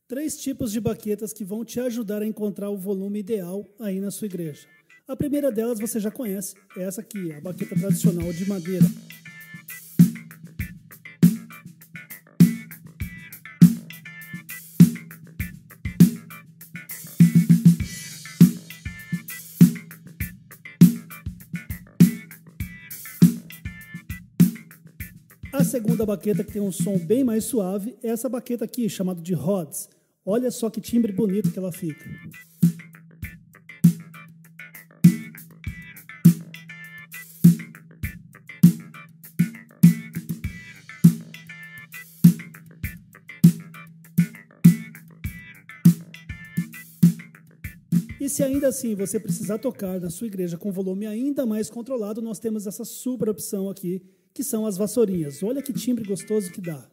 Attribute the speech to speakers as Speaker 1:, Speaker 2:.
Speaker 1: Três tipos de baquetas que vão te ajudar a encontrar o volume ideal aí na sua igreja. A primeira delas você já conhece, é essa aqui, a baqueta tradicional de madeira. A segunda baqueta, que tem um som bem mais suave, é essa baqueta aqui, chamada de Rhodes. Olha só que timbre bonito que ela fica. E se ainda assim você precisar tocar na sua igreja com volume ainda mais controlado, nós temos essa super opção aqui, que são as vassourinhas. Olha que timbre gostoso que dá.